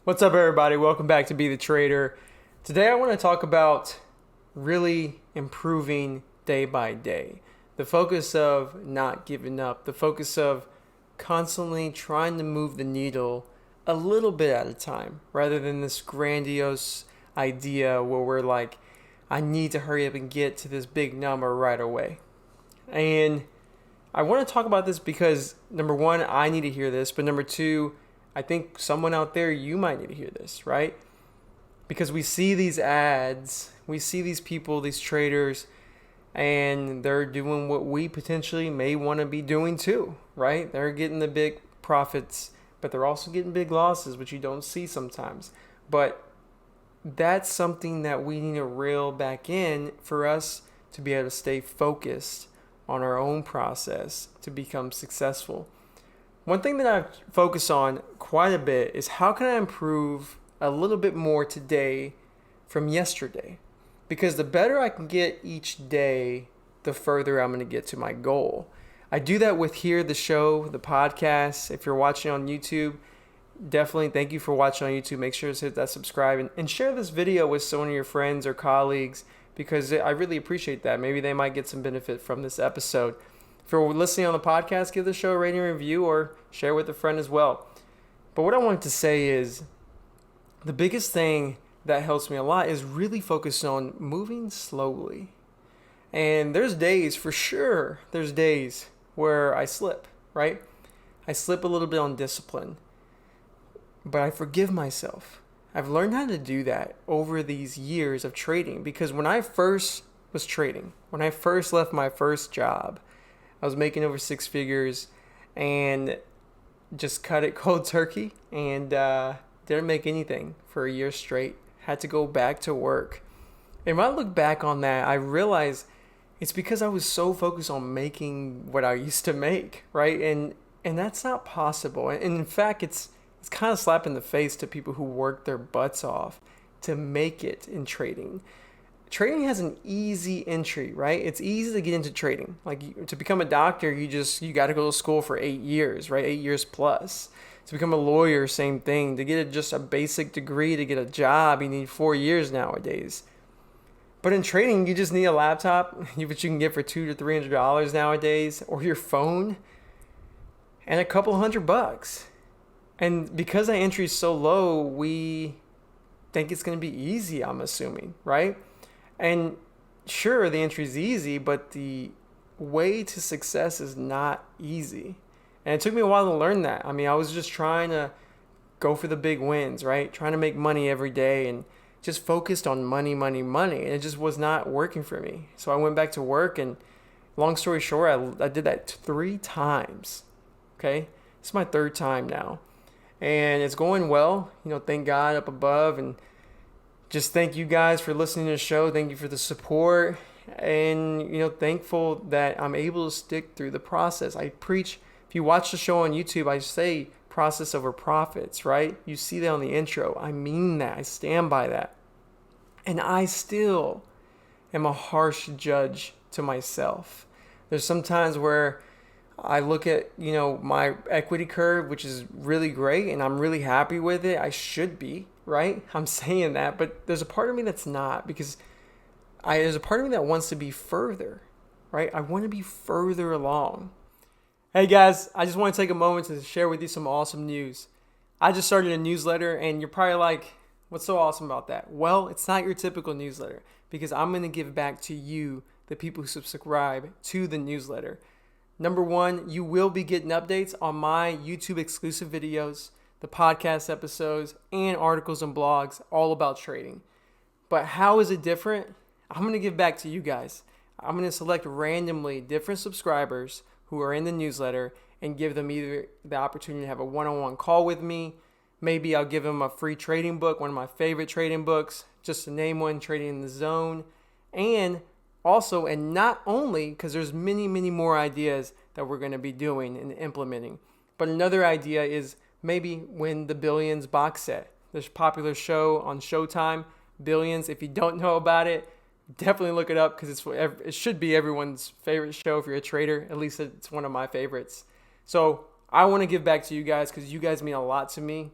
What's up, everybody? Welcome back to Be the Trader. Today, I want to talk about really improving day by day. The focus of not giving up, the focus of constantly trying to move the needle a little bit at a time rather than this grandiose idea where we're like, I need to hurry up and get to this big number right away. And I want to talk about this because, number one, I need to hear this, but number two, I think someone out there, you might need to hear this, right? Because we see these ads, we see these people, these traders, and they're doing what we potentially may want to be doing too, right? They're getting the big profits, but they're also getting big losses, which you don't see sometimes. But that's something that we need to reel back in for us to be able to stay focused on our own process to become successful. One thing that I focus on quite a bit is how can I improve a little bit more today from yesterday? Because the better I can get each day, the further I'm going to get to my goal. I do that with here, the show, the podcast. If you're watching on YouTube, definitely thank you for watching on YouTube. Make sure to hit that subscribe and share this video with some of your friends or colleagues because I really appreciate that. Maybe they might get some benefit from this episode. If you're listening on the podcast, give the show a rating and review or share with a friend as well. But what I wanted to say is the biggest thing that helps me a lot is really focus on moving slowly. And there's days, for sure, there's days where I slip, right? I slip a little bit on discipline, but I forgive myself. I've learned how to do that over these years of trading because when I first was trading, when I first left my first job, I was making over six figures and just cut it cold turkey and didn't make anything for a year straight. Had to go back to work. And when I look back on that, I realize it's because I was so focused on making what I used to make, right? And that's not possible. And in fact, it's kind of slap in the face to people who work their butts off to make it in trading. Trading has an easy entry, right? It's easy to get into trading. Like to become a doctor, you got to go to school for 8 years, right? 8 years plus. To become a lawyer, same thing. To get just a basic degree, to get a job, you need 4 years nowadays. But in trading, you just need a laptop, which you can get for $200 to $300 nowadays, or your phone, and a couple $100. And because that entry is so low, we think it's going to be easy, I'm assuming, right? And sure, the entry is easy, but the way to success is not easy. And it took me a while to learn that. I mean, I was just trying to go for the big wins, right? Trying to make money every day and just focused on money. And it just was not working for me. So I went back to work and long story short, I did that 3 times. Okay? It's my 3rd time now. And it's going well. Thank God up above. And just thank you guys for listening to the show. Thank you for the support. And, thankful that I'm able to stick through the process. I preach, if you watch the show on YouTube, I say process over profits, right? You see that on the intro. I mean that. I stand by that. And I still am a harsh judge to myself. There's some times where I look at, my equity curve, which is really great, and I'm really happy with it. I should be, right? I'm saying that, but there's a part of me that's not because there's a part of me that wants to be further, right? I want to be further along. Hey guys, I just want to take a moment to share with you some awesome news. I just started a newsletter and you're probably like, what's so awesome about that? Well, it's not your typical newsletter because I'm going to give back to you, the people who subscribe to the newsletter. Number one, you will be getting updates on my YouTube exclusive videos, the podcast episodes, and articles and blogs all about trading. But how is it different? I'm going to give back to you guys. I'm going to select randomly different subscribers who are in the newsletter and give them either the opportunity to have a one-on-one call with me. Maybe I'll give them a free trading book, one of my favorite trading books, just to name one, Trading in the Zone. And also, and not only, because there's many more ideas that we're going to be doing and implementing. But another idea is maybe Win the Billions box set. There's a popular show on Showtime, Billions. If you don't know about it, definitely look it up because it should be everyone's favorite show if you're a trader. At least it's one of my favorites. So I want to give back to you guys because you guys mean a lot to me.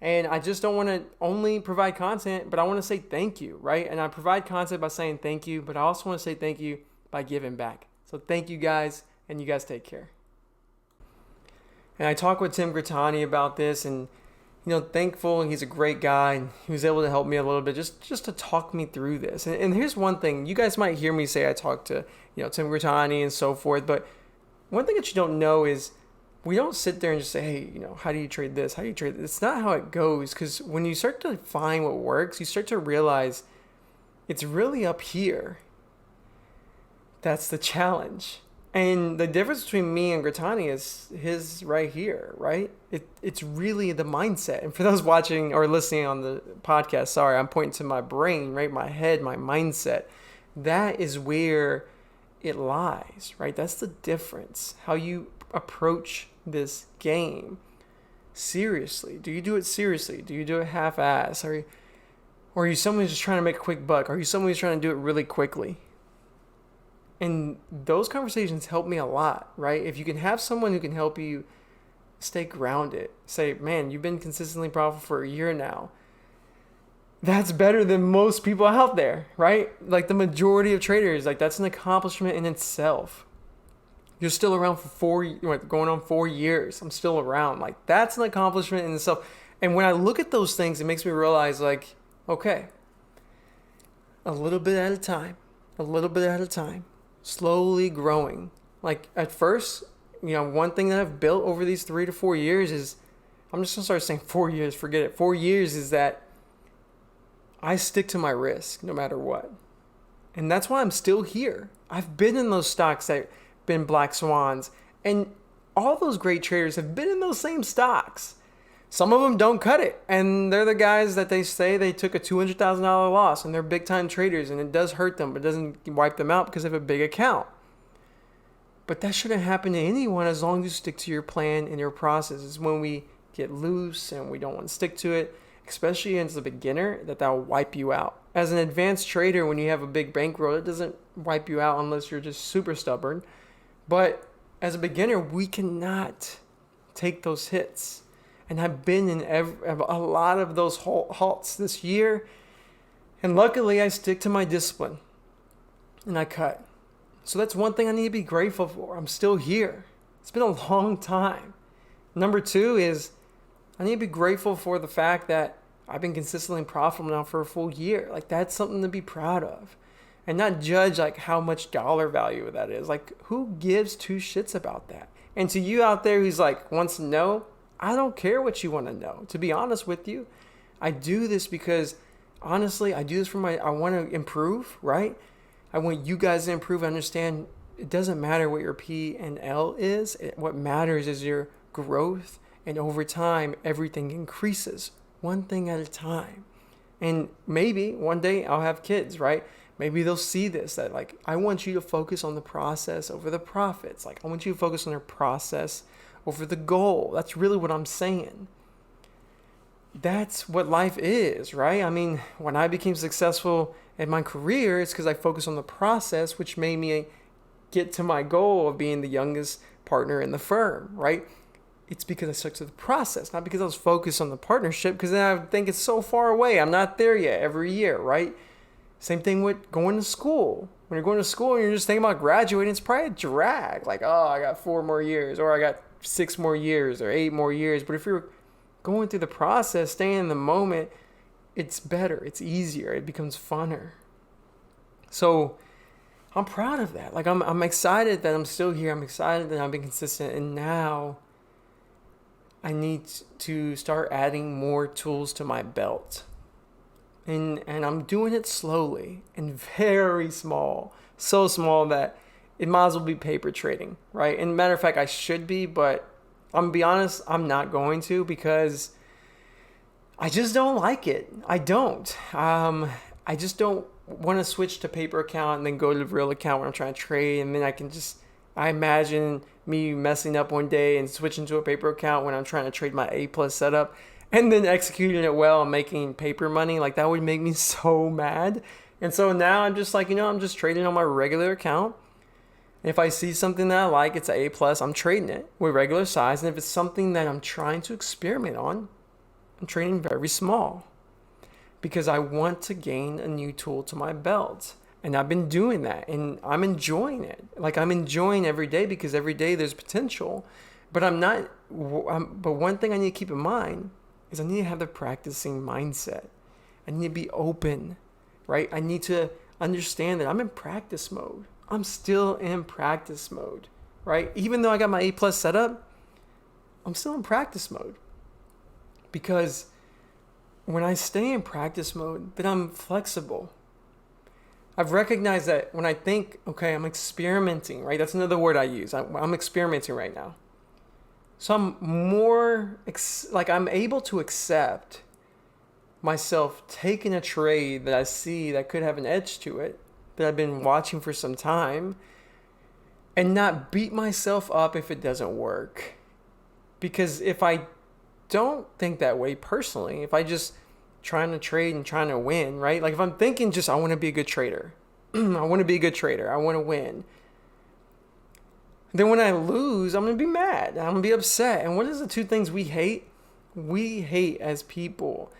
And I just don't want to only provide content, but I want to say thank you, right? And I provide content by saying thank you, but I also want to say thank you by giving back. So thank you guys, and you guys take care. And I talked with Tim Grittani about this, and thankful. He's a great guy, and he was able to help me a little bit just to talk me through this. And here's one thing: you guys might hear me say I talked to Tim Grittani and so forth, but one thing that you don't know is we don't sit there and just say, hey, how do you trade this? How do you trade this? It's not how it goes, because when you start to find what works, you start to realize it's really up here. That's the challenge. And the difference between me and Grittani is his right here, right? It's really the mindset. And for those watching or listening on the podcast, sorry, I'm pointing to my brain, right? My head, my mindset. That is where it lies, right? That's the difference. How you approach this game. Seriously. Do you do it seriously? Do you do it half-ass? Or are you someone who's just trying to make a quick buck? Are you someone who's trying to do it really quickly? And those conversations help me a lot, right? If you can have someone who can help you stay grounded, say, man, you've been consistently profitable for a year now. That's better than most people out there, right? Like the majority of traders, like that's an accomplishment in itself. You're still around for going on 4 years. I'm still around. Like that's an accomplishment in itself. And when I look at those things, it makes me realize like, okay, a little bit at a time, slowly growing. Like at first, one thing that I've built over these 3 to 4 years is, I'm just gonna start saying 4 years, forget it. 4 years is that I stick to my risk no matter what. And that's why I'm still here. I've been in those stocks that been black swans, and all those great traders have been in those same stocks. Some of them don't cut it, and they're the guys that they say they took a $200,000 loss, and they're big time traders, and it does hurt them, but it doesn't wipe them out because they have a big account. But that shouldn't happen to anyone as long as you stick to your plan and your process. It's when we get loose and we don't want to stick to it, especially as a beginner, that'll wipe you out. As an advanced trader, when you have a big bankroll, it doesn't wipe you out unless you're just super stubborn. But as a beginner, we cannot take those hits. And I've been in a lot of those halts this year. And luckily, I stick to my discipline. And I cut. So that's one thing I need to be grateful for. I'm still here. It's been a long time. Number 2 is I need to be grateful for the fact that I've been consistently profitable now for a full year. Like that's something to be proud of. And not judge like how much dollar value that is. Like who gives 2 shits about that? And to you out there who's like wants to know, I don't care what you want to know. To be honest with you, I do this because honestly, I do this for I want to improve, right? I want you guys to improve. I understand it doesn't matter what your P and L is. What matters is your growth. And over time, everything increases one thing at a time. And maybe one day I'll have kids, right? Maybe they'll see this, that like, I want you to focus on the process over the profits. Like I want you to focus on the process over the goal. That's really what I'm saying. That's what life is, right? I mean, when I became successful in my career, it's because I focused on the process, which made me get to my goal of being the youngest partner in the firm, right? It's because I stuck to the process, not because I was focused on the partnership, because then I think it's so far away. I'm not there yet every year, right? Same thing with going to school. When you're going to school and you're just thinking about graduating, it's probably a drag. Like, oh, I got 4 more years, or I got 6 more years, or 8 more years. But if you're going through the process, staying in the moment, it's better. It's easier. It becomes funner. So I'm proud of that. Like, I'm excited that I'm still here. I'm excited that I've been consistent. And now I need to start adding more tools to my belt. And I'm doing it slowly and very small. So small that it might as well be paper trading, right? And matter of fact, I should be, but I'm gonna be honest, I'm not going to, because I just don't like it. I don't. I just don't want to switch to paper account and then go to the real account where I'm trying to trade. And then I imagine me messing up one day and switching to a paper account when I'm trying to trade my A+ setup, and then executing it well and making paper money. Like that would make me so mad. And so now I'm just like, I'm just trading on my regular account. And if I see something that I like, it's an A+, I'm trading it with regular size. And if it's something that I'm trying to experiment on, I'm training very small because I want to gain a new tool to my belt. And I've been doing that and I'm enjoying it. Like I'm enjoying every day because every day there's potential. But but one thing I need to keep in mind is I need to have the practicing mindset. I need to be open, right? I need to understand that I'm in practice mode. I'm still in practice mode, right? Even though I got my A+ set up, I'm still in practice mode. Because when I stay in practice mode, then I'm flexible. I've recognized that when I think, okay, I'm experimenting, right? That's another word I use. I'm experimenting right now. So I'm more, I'm able to accept myself taking a trade that I see that could have an edge to it, that I've been watching for some time, and not beat myself up if it doesn't work. Because if I don't think that way personally, if I just trying to trade and trying to win, right? Like if I'm thinking just I want to be a good trader, I want to be a good trader, I want to win. Then when I lose, I'm going to be mad. I'm going to be upset. And what is the two things we hate? We hate as people.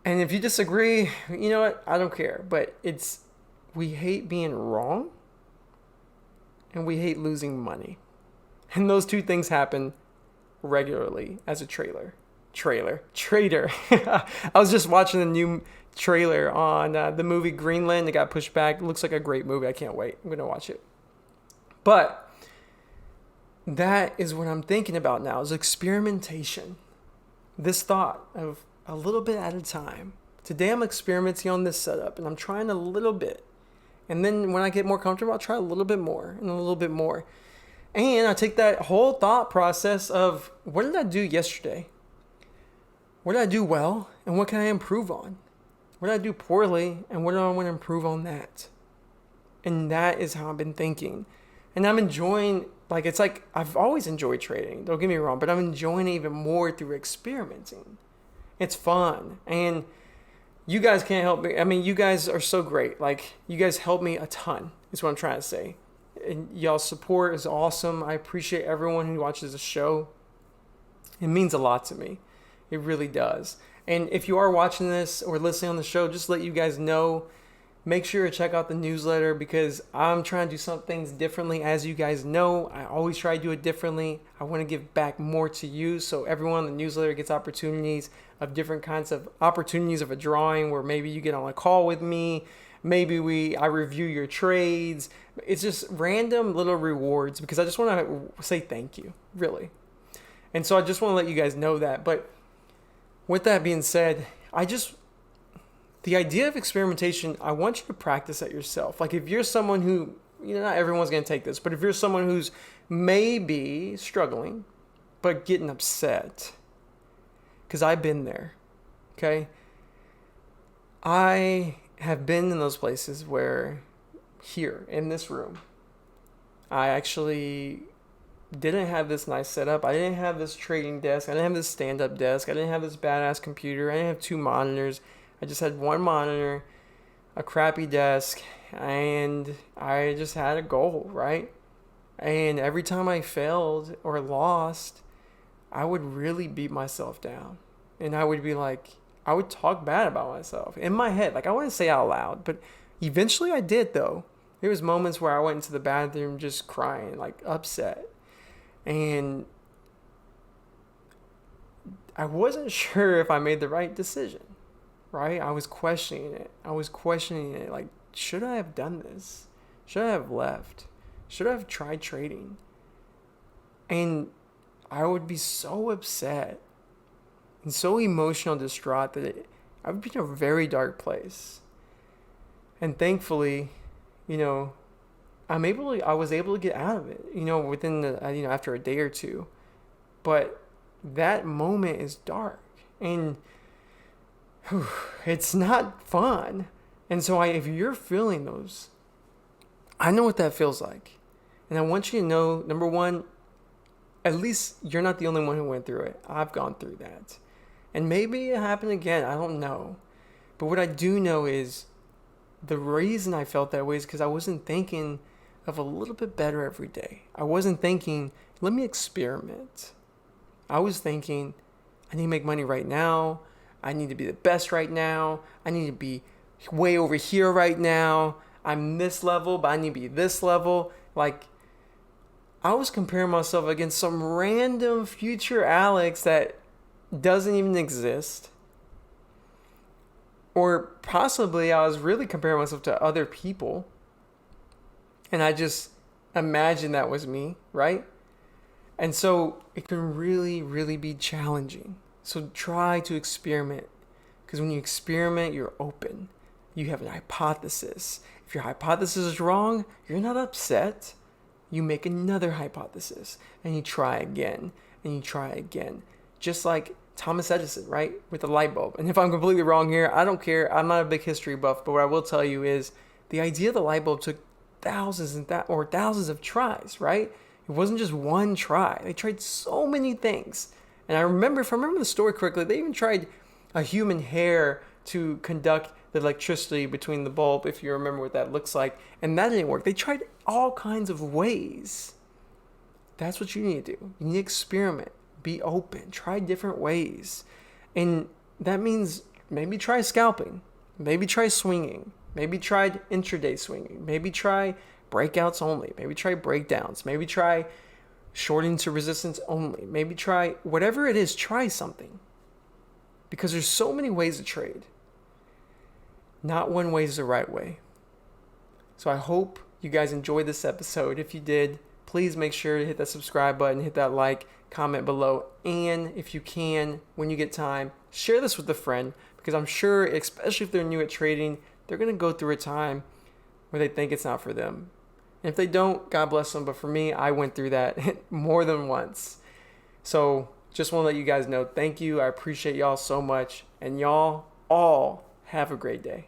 And if you disagree, you know what? I don't care. But we hate being wrong and we hate losing money. And those two things happen regularly as a trader. I was just watching the new trailer on the movie Greenland. It got pushed back. It looks like a great movie. I can't wait. I'm going to watch it. But that is what I'm thinking about now is experimentation. This thought of a little bit at a time. Today I'm experimenting on this setup and I'm trying a little bit. And then when I get more comfortable, I'll try a little bit more and a little bit more. And I take that whole thought process of what did I do yesterday? What did I do well? And what can I improve on? What did I do poorly? And what do I want to improve on that? And that is how I've been thinking. And I'm enjoying, it's like I've always enjoyed trading. Don't get me wrong, but I'm enjoying it even more through experimenting. It's fun. And you guys can't help me. I mean, you guys are so great. You guys help me a ton, is what I'm trying to say. And y'all's support is awesome. I appreciate everyone who watches the show. It means a lot to me. It really does. And if you are watching this or listening on the show, just let you guys know, make sure to check out the newsletter because I'm trying to do some things differently. As you guys know, I always try to do it differently. I want to give back more to you. So everyone in the newsletter gets opportunities of different kinds of opportunities of a drawing where maybe you get on a call with me. Maybe I review your trades. It's just random little rewards because I just want to say thank you, really. And so I just want to let you guys know that. But with that being said, the idea of experimentation, I want you to practice it yourself. If you're someone who, not everyone's going to take this, but if you're someone who's maybe struggling, but getting upset, because I've been there, okay? I have been in those places where here in this room, I actually didn't have this nice setup. I didn't have this trading desk. I didn't have this stand-up desk. I didn't have this badass computer. I didn't have 2 monitors. I just had 1 monitor, a crappy desk, and I just had a goal, right? And every time I failed or lost, I would really beat myself down. And I would be I would talk bad about myself in my head. I wouldn't say out loud, but eventually I did though. There was moments where I went into the bathroom just crying, upset. And I wasn't sure if I made the right decision, right? I was questioning it. Should I have done this? Should I have left? Should I have tried trading? And I would be so upset and so emotional, distraught that I would be in a very dark place. And thankfully, I was able to get out of it, within after a day or two. But that moment is dark and it's not fun. And so if you're feeling those, I know what that feels like. And I want you to know, number one, at least you're not the only one who went through it. I've gone through that. And maybe it happened again. I don't know. But what I do know is the reason I felt that way is because I wasn't thinking of a little bit better every day. I wasn't thinking, let me experiment. I was thinking, I need to make money right now. I need to be the best right now. I need to be way over here right now. I'm this level, but I need to be this level. Like, I was comparing myself against some random future Alex that doesn't even exist. Or possibly I was really comparing myself to other people. And I just imagined that was me, right? And so it can really, really be challenging. So try to experiment. Because when you experiment, you're open. You have an hypothesis. If your hypothesis is wrong, you're not upset. You make another hypothesis and you try again and you try again. Just like Thomas Edison, right? With the light bulb. And if I'm completely wrong here, I don't care. I'm not a big history buff, but what I will tell you is the idea of the light bulb took thousands of tries, right? It wasn't just one try. They tried so many things. And I remember, if I remember the story correctly, they even tried a human hair to conduct the electricity between the bulb, if you remember what that looks like. And that didn't work. They tried all kinds of ways. That's what you need to do. You need to experiment. Be open. Try different ways. And that means maybe try scalping. Maybe try swinging. Maybe try intraday swinging. Maybe try breakouts only. Maybe try breakdowns. Maybe try shorting to resistance only. Maybe try whatever it is, try something. Because there's so many ways to trade. Not one way is the right way. So I hope you guys enjoyed this episode. If you did, please make sure to hit that subscribe button, hit that like, comment below. And if you can, when you get time, share this with a friend. Because I'm sure, especially if they're new at trading, they're going to go through a time where they think it's not for them. And if they don't, God bless them. But for me, I went through that more than once. So just want to let you guys know, thank you. I appreciate y'all so much. And y'all all have a great day.